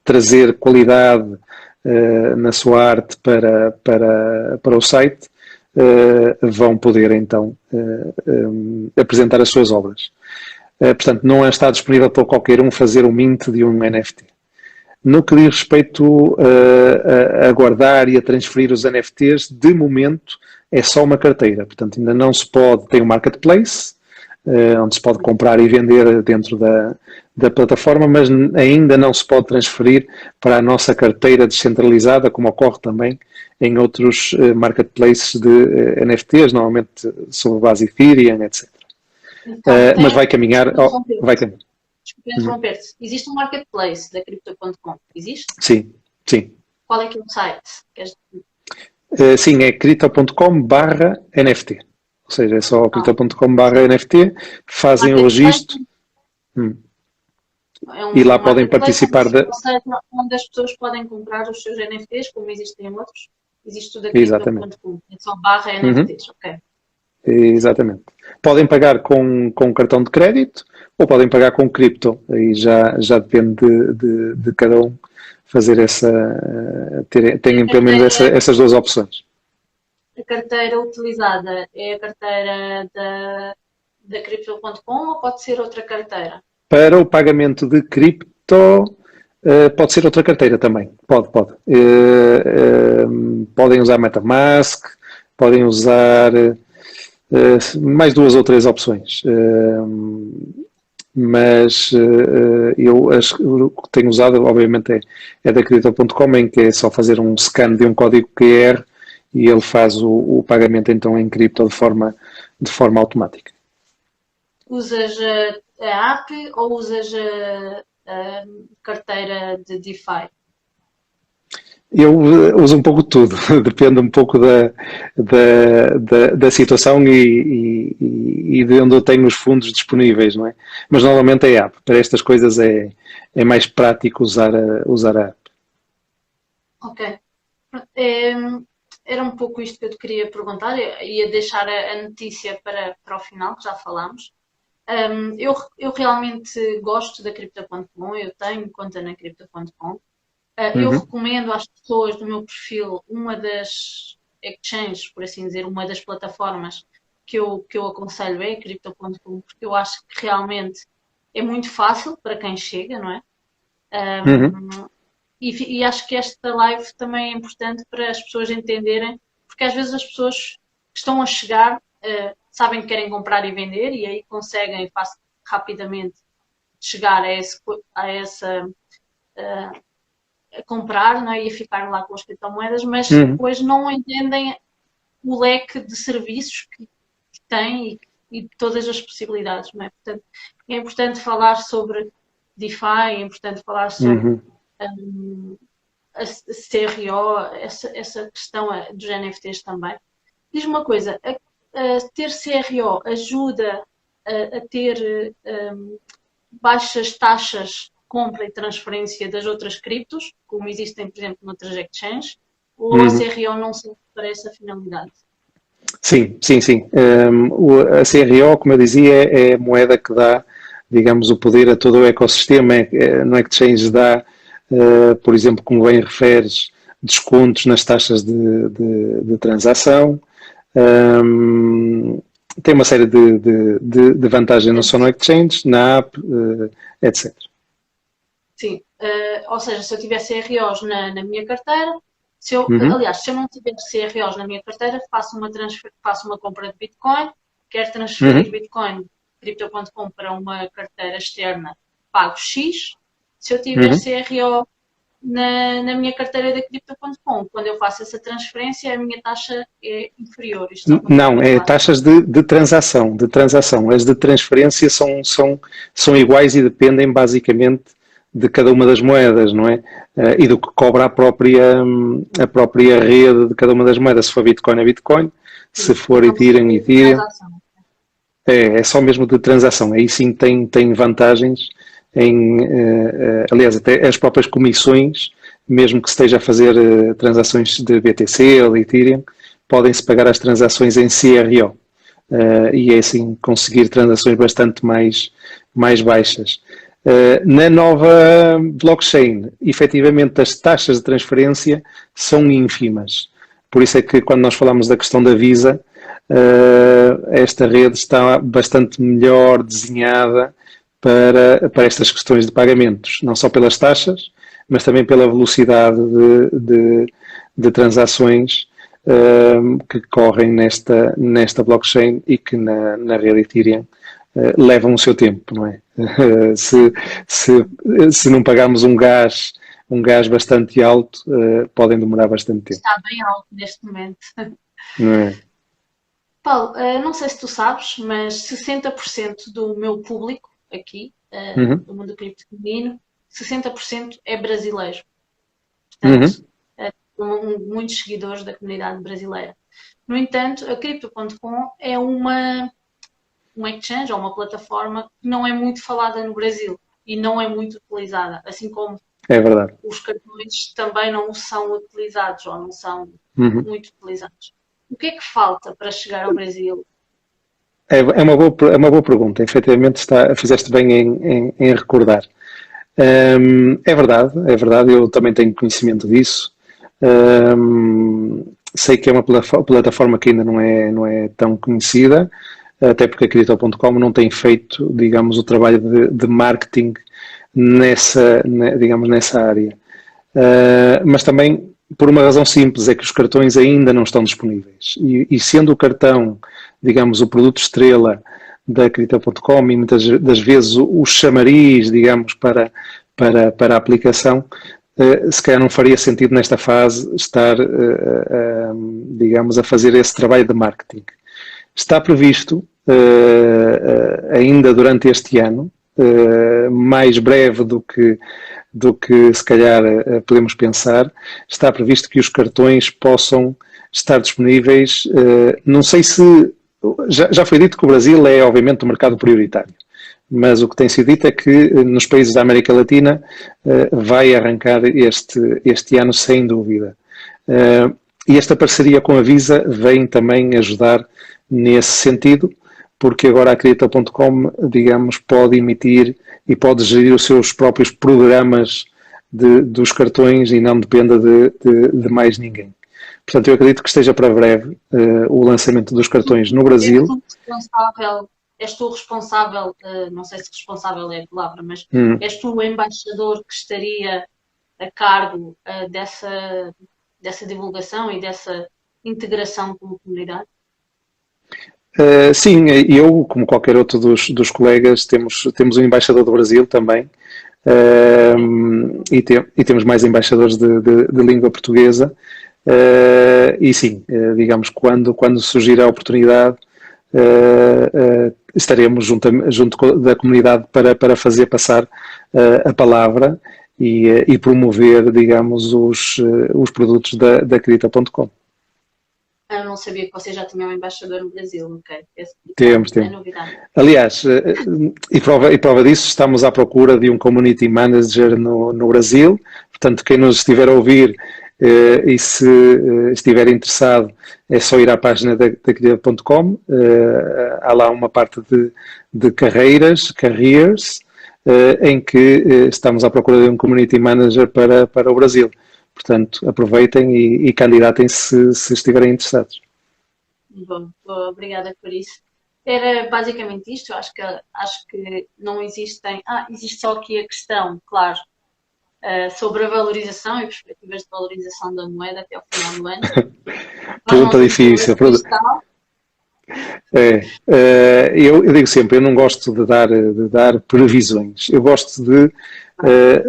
trazer qualidade na sua arte para o site, vão poder então apresentar as suas obras. Portanto, não está disponível para qualquer um fazer o mint de um NFT. No que diz respeito a guardar e a transferir os NFTs, de momento é só uma carteira. Portanto, ainda não se pode, tem um marketplace, onde se pode comprar e vender dentro da plataforma, mas ainda não se pode transferir para a nossa carteira descentralizada, como ocorre também em outros marketplaces de NFTs, normalmente sobre base Ethereum, etc. Então, mas vai caminhar... Desculpe interromper-te. Existe um marketplace da Crypto.com? Existe? Sim. Qual é que é o site? Sim, é crypto.com/NFT. Ou seja, é só crypto.com/NFT, fazem o registro e lá podem participar onde as pessoas podem comprar os seus NFTs, como existem outros. Existe tudo aqui. Exatamente. É só /NFTs, ok. Exatamente. Podem pagar com cartão de crédito ou podem pagar com cripto. Aí já depende de cada um fazer terem pelo menos essas duas opções. A carteira utilizada é a carteira da Crypto.com ou pode ser outra carteira? Para o pagamento de cripto, pode ser outra carteira também. Pode. Podem usar MetaMask, podem usar mais 2 ou 3 opções. Mas o que tenho usado, obviamente, é da Crypto.com, em que é só fazer um scan de um código QR e ele faz o pagamento então em cripto de forma de forma automática. Usas a app ou usas a carteira de DeFi? Eu uso um pouco de tudo, depende um pouco da situação e de onde eu tenho os fundos disponíveis, não é? Mas normalmente é app. Para estas coisas é mais prático usar a app. Ok. Era um pouco isto que eu te queria perguntar. Eu ia deixar a notícia para o final, que já falámos. Eu realmente gosto da Crypto.com, eu tenho conta na Crypto.com. Eu recomendo às pessoas do meu perfil uma das exchanges, por assim dizer, uma das plataformas que eu aconselho é a Crypto.com, porque eu acho que realmente é muito fácil para quem chega, não é? E acho que esta live também é importante para as pessoas entenderem, porque às vezes as pessoas que estão a chegar sabem que querem comprar e vender e aí conseguem rapidamente chegar a comprar, não é? E a ficar lá com as criptomoedas, mas depois não entendem o leque de serviços que tem e todas as possibilidades, não é? Portanto, é importante falar sobre DeFi, é importante falar sobre a CRO, essa questão dos NFTs também. Diz-me uma coisa, ter CRO ajuda a ter baixas taxas de compra e transferência das outras criptos, como existem, por exemplo, noutras exchanges, ou a CRO não serve para essa finalidade? Sim. A CRO, como eu dizia, é a moeda que dá, digamos, o poder a todo o ecossistema. No exchange dá, por exemplo, como bem referes, descontos nas taxas de transação. Tem uma série de vantagens não só no exchange, na app, etc. Sim, ou seja, se eu tiver CROs na minha carteira, aliás, se eu não tiver CROs na minha carteira, faço uma compra de Bitcoin, quero transferir Bitcoin de Crypto.com para uma carteira externa, pago X. Se eu tiver CRO na minha carteira da Crypto.com, quando eu faço essa transferência, a minha taxa é inferior. Não, é taxas de transação. As de transferência são iguais e dependem basicamente de cada uma das moedas, não é? E do que cobra a própria rede de cada uma das moedas. Se for Bitcoin, é Bitcoin. Se for Ethereum, Ethereum. É só mesmo de transação. Aí sim tem vantagens aliás, até as próprias comissões, mesmo que se esteja a fazer transações de BTC ou de Ethereum, podem-se pagar as transações em CRO. E é assim conseguir transações bastante mais baixas. Na nova blockchain, efetivamente, as taxas de transferência são ínfimas. Por isso é que quando nós falamos da questão da Visa, esta rede está bastante melhor desenhada para estas questões de pagamentos, não só pelas taxas, mas também pela velocidade de transações que correm nesta blockchain e que na rede Ethereum levam o seu tempo, não é? Se não pagarmos um gás bastante alto, podem demorar bastante tempo. Está bem alto neste momento. Não é? Paulo, não sei se tu sabes, mas 60% do meu público aqui, do mundo cripto feminino, 60% é brasileiro. Portanto, muitos seguidores da comunidade brasileira. No entanto, a Crypto.com é uma exchange ou uma plataforma que não é muito falada no Brasil e não é muito utilizada, assim como é verdade. Os cartões também não são utilizados ou não são muito utilizados. O que é que falta para chegar ao Brasil? É uma boa pergunta. Efetivamente fizeste bem em recordar. É verdade, eu também tenho conhecimento disso. Sei que é uma plataforma que ainda não é tão conhecida, até porque a Crypto.com não tem feito, digamos, o trabalho de marketing nessa área. Mas também por uma razão simples, é que os cartões ainda não estão disponíveis. E sendo o cartão, digamos, o produto estrela da Crypto.com e muitas das vezes o chamariz, digamos, para a aplicação, se calhar não faria sentido nesta fase estar, digamos, a fazer esse trabalho de marketing. Está previsto, ainda durante este ano, mais breve do que se calhar podemos pensar, está previsto que os cartões possam estar disponíveis. Não sei se. Já foi dito que o Brasil é, obviamente, um mercado prioritário, mas o que tem sido dito é que nos países da América Latina vai arrancar este ano sem dúvida. E esta parceria com a Visa vem também ajudar nesse sentido, porque agora a Acredita.com, digamos, pode emitir e pode gerir os seus próprios programas dos cartões e não dependa de mais ninguém. Portanto, eu acredito que esteja para breve o lançamento dos cartões no Brasil. És tu responsável, não sei se responsável é a palavra, mas és tu o embaixador que estaria a cargo dessa divulgação e dessa integração com a comunidade? Sim, eu, como qualquer outro dos colegas, temos um embaixador do Brasil também, e temos mais embaixadores de língua portuguesa, e sim, digamos, quando surgir a oportunidade, estaremos junto da comunidade para fazer passar a palavra e promover, digamos, os produtos da Acredita.com. Eu não sabia que você já tinha um embaixador no Brasil, ok? Temos. É novidade. Aliás, e prova disso, estamos à procura de um Community Manager no Brasil. Portanto, quem nos estiver a ouvir e se estiver interessado, é só ir à página da Acredita.com. Há lá uma parte de careers, em que estamos à procura de um Community Manager para o Brasil. Portanto, aproveitem e candidatem-se se estiverem interessados. Bom, obrigada por isso. Era basicamente isto. Acho que não existem... existe só aqui a questão, claro, sobre a valorização e perspectivas de valorização da moeda até ao final do ano. Pergunta difícil. Eu digo sempre, eu não gosto de dar previsões. Eu gosto de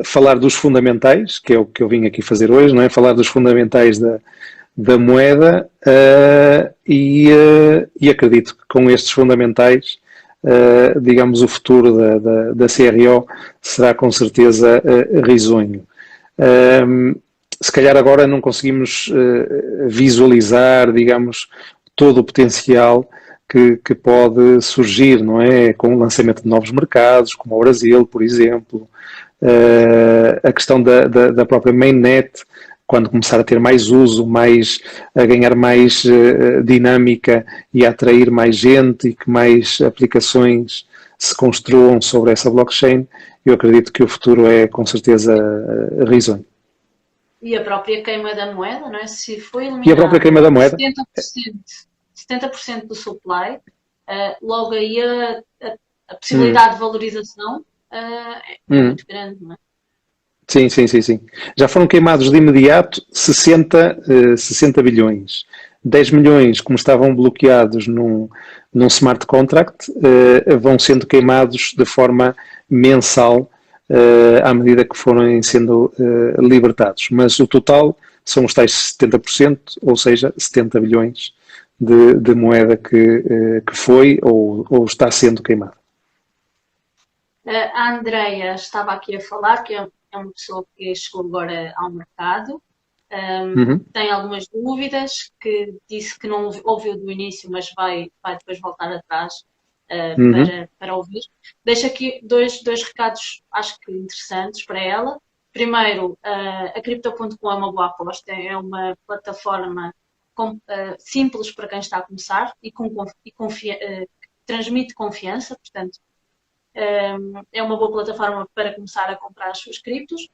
falar dos fundamentais, que é o que eu vim aqui fazer hoje, não é? Falar dos fundamentais da moeda e acredito que com estes fundamentais, digamos, o futuro da CRO será com certeza risonho. Se calhar agora não conseguimos visualizar, digamos, todo o potencial que pode surgir, não é? Com o lançamento de novos mercados, como o Brasil, por exemplo. A questão da própria mainnet, quando começar a ter mais uso, a ganhar mais dinâmica e a atrair mais gente e que mais aplicações se construam sobre essa blockchain, eu acredito que o futuro é com certeza risonho. E a própria queima da moeda, não é? Se foi eliminado e a própria queima da moeda? 70% do supply, logo aí a possibilidade de valorização é muito grande, não é? Sim. Já foram queimados de imediato 60 bilhões. 10 milhões, como estavam bloqueados num smart contract, vão sendo queimados de forma mensal à medida que forem sendo libertados. Mas o total são os tais 70%, ou seja, 70 bilhões de moeda que foi ou está sendo queimada. A Andreia estava aqui a falar que é uma pessoa que chegou agora ao mercado, tem algumas dúvidas, que disse que não ouviu do início, mas vai depois voltar atrás para ouvir. Deixo aqui dois recados, acho que interessantes para ela. Primeiro, a Crypto.com é uma boa aposta, é uma plataforma simples para quem está a começar e transmite confiança, portanto, é uma boa plataforma para começar a comprar as suas criptos.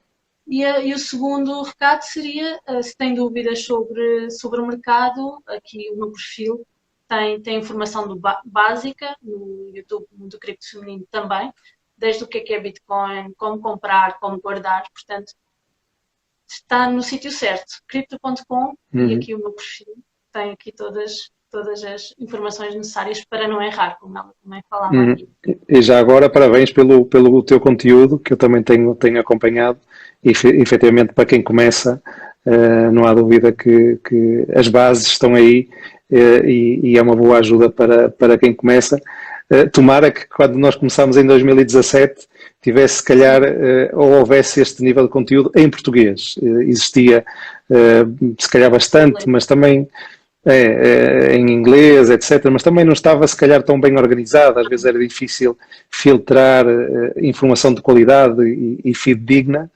E o segundo recado seria, se tem dúvidas sobre o mercado, aqui o meu perfil tem informação básica, no YouTube do Cripto Feminino também, desde o que é Bitcoin, como comprar, como guardar, portanto, está no sítio certo, Crypto.com, e aqui o meu perfil tem aqui todas as informações necessárias para não errar, como ela também falava aqui. E já agora, parabéns pelo teu conteúdo, que eu também tenho acompanhado, e efetivamente para quem começa, não há dúvida que as bases estão aí e é uma boa ajuda para quem começa. Tomara que quando nós começámos em 2017 tivesse, se calhar, ou houvesse este nível de conteúdo em português. Existia, se calhar, bastante, mas também em inglês, etc. Mas também não estava, se calhar, tão bem organizado. Às vezes era difícil filtrar informação de qualidade e fidedigna.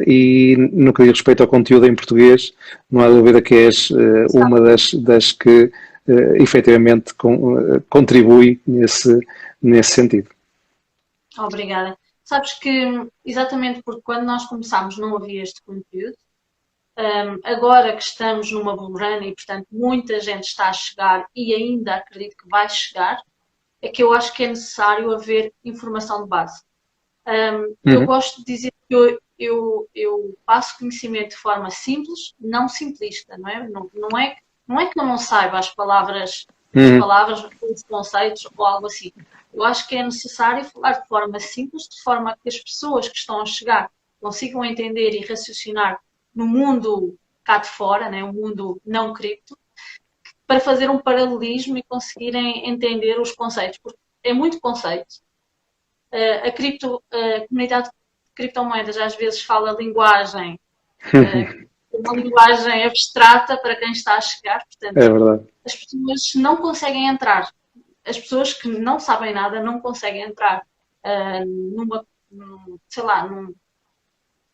E no que diz respeito ao conteúdo em português, não há dúvida que és uma das que efetivamente contribui nesse sentido. Obrigada. Sabes que, exatamente porque quando nós começámos não havia este conteúdo, agora que estamos numa bull run e, portanto, muita gente está a chegar e ainda acredito que vai chegar, é que eu acho que é necessário haver informação de base. Eu gosto de dizer que eu passo conhecimento de forma simples, não simplista, não é? Não é que eu não saiba as palavras, os conceitos ou algo assim. Eu acho que é necessário falar de forma simples, de forma que as pessoas que estão a chegar consigam entender e raciocinar no mundo cá de fora, né? O mundo não cripto, para fazer um paralelismo e conseguirem entender os conceitos, porque é muito conceito. A comunidade de criptomoedas às vezes fala linguagem, uma linguagem abstrata para quem está a chegar, portanto, é verdade. As pessoas não conseguem entrar. As pessoas que não sabem nada não conseguem entrar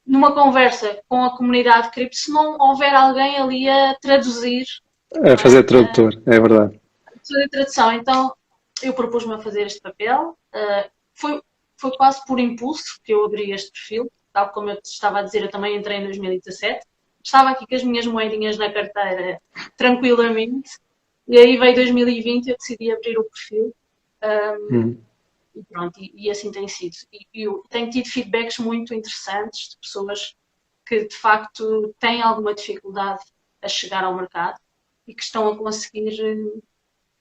numa conversa com a comunidade cripto se não houver alguém ali a traduzir. A fazer tradutor, é verdade. Fazer tradução. Então, eu propus-me a fazer este papel. Foi quase por impulso que eu abri este perfil. Tal como eu te estava a dizer, eu também entrei em 2017. Estava aqui com as minhas moedinhas na carteira tranquilamente. E aí veio 2020 e eu decidi abrir o perfil. E pronto, e assim tem sido. E eu tenho tido feedbacks muito interessantes de pessoas que de facto têm alguma dificuldade a chegar ao mercado e que estão a conseguir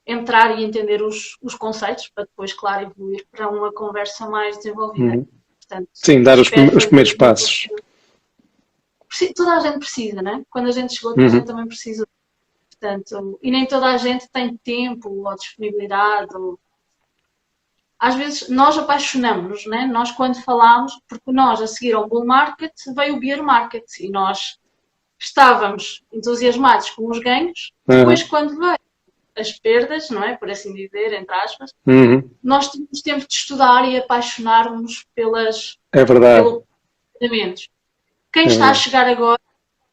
entrar e entender os conceitos para depois, claro, evoluir para uma conversa mais desenvolvida. Portanto, sim, dar os primeiros passos. Toda a gente precisa, não é? Quando a gente chegou, toda a gente também precisa. Portanto, e nem toda a gente tem tempo ou disponibilidade. Às vezes nós apaixonamos-nos, né? Nós quando falamos, porque nós a seguir ao bull market veio o bear market e nós estávamos entusiasmados com os ganhos, depois quando veio as perdas, não é? Por assim dizer, entre aspas, nós temos tempo de estudar e apaixonar-nos pelos fundamentos. Quem está a chegar agora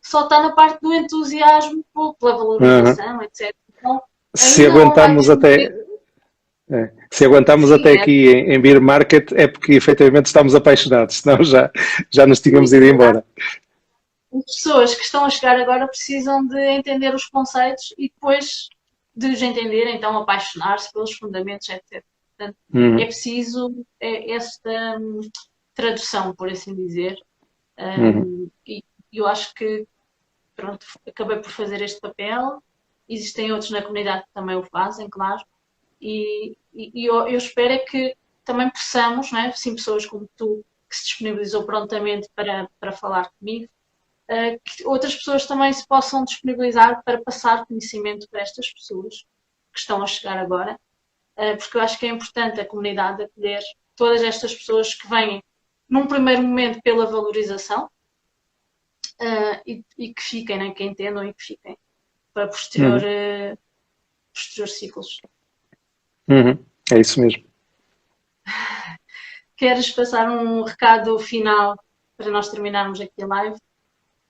só está na parte do entusiasmo pela valorização, etc. Então, se aguentamos até aqui em bear market é porque efetivamente estamos apaixonados, senão já nos tínhamos ido embora. As pessoas que estão a chegar agora precisam de entender os conceitos e depois de os entender, então apaixonar-se pelos fundamentos, etc. Portanto, é preciso esta tradução, por assim dizer. E eu acho que pronto, acabei por fazer este papel. Existem outros na comunidade que também o fazem, claro. E eu espero é que também possamos, não é? Sim, pessoas como tu, que se disponibilizou prontamente para falar comigo, que outras pessoas também se possam disponibilizar para passar conhecimento para estas pessoas que estão a chegar agora, porque eu acho que é importante a comunidade acolher todas estas pessoas que vêm num primeiro momento pela valorização e que fiquem, né? Que entendam e que fiquem para posteriores ciclos. É isso mesmo. Queres passar um recado final para nós terminarmos aqui a live?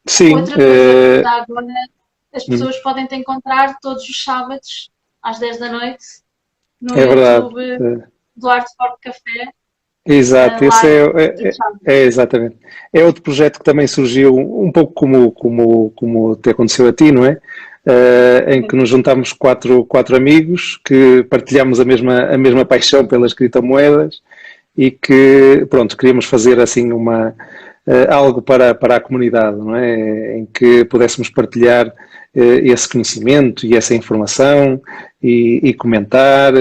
Sim. Outra coisa, agora as pessoas podem te encontrar todos os sábados às 10 da noite no YouTube do Art Fork Café. Exato, esse exatamente. É outro projeto que também surgiu um pouco como te aconteceu a ti, não é? Em que nos juntámos quatro amigos que partilhamos a mesma paixão pelas criptomoedas e que, pronto, queríamos fazer assim algo para a comunidade, não é? Em que pudéssemos partilhar esse conhecimento e essa informação e comentar,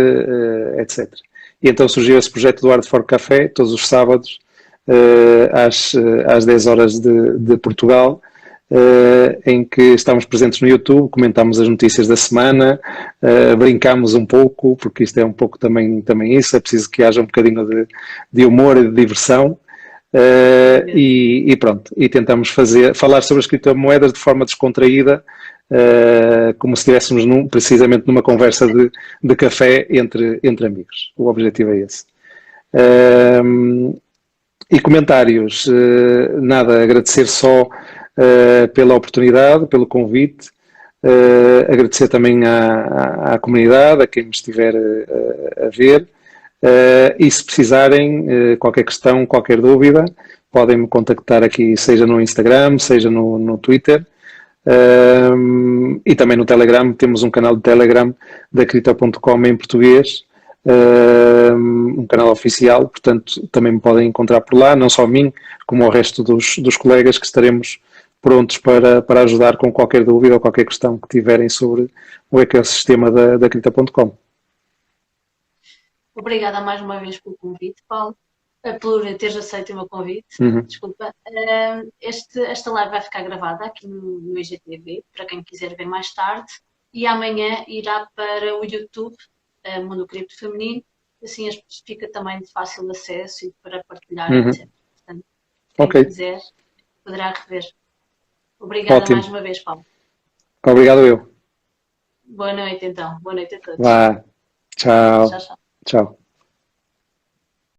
etc. E então surgiu esse projeto do Art Fork Café, todos os sábados, às 10 horas de Portugal, em que estamos presentes no YouTube, comentamos as notícias da semana, brincamos um pouco, porque isto é um pouco também isso, é preciso que haja um bocadinho de humor e de diversão. E pronto, e tentamos falar sobre as criptomoedas de forma descontraída, como se estivéssemos precisamente numa conversa de café entre amigos. O objetivo é esse. E comentários, nada, agradecer só pela oportunidade, pelo convite, agradecer também à comunidade, a quem me estiver a ver, e se precisarem, qualquer questão, qualquer dúvida, podem me contactar aqui, seja no Instagram, seja no Twitter, e também no Telegram. Temos um canal de Telegram da Crypto.com em português, um canal oficial, portanto também me podem encontrar por lá, não só a mim, como ao resto dos colegas, que estaremos prontos para ajudar com qualquer dúvida ou qualquer questão que tiverem sobre o ecossistema da Crypto.com. Obrigada mais uma vez pelo convite, Paulo, por teres aceito o meu convite. Desculpa. Esta live vai ficar gravada aqui no IGTV, para quem quiser ver mais tarde, e amanhã irá para o YouTube, Mundo Cripto Feminino, assim fica também de fácil acesso e para partilhar, etc. Portanto, quem quiser poderá rever. Obrigada mais uma vez, Paulo. Obrigado eu. Boa noite, então. Boa noite a todos. Vá. Tchau. Tchau, tchau. Tchau.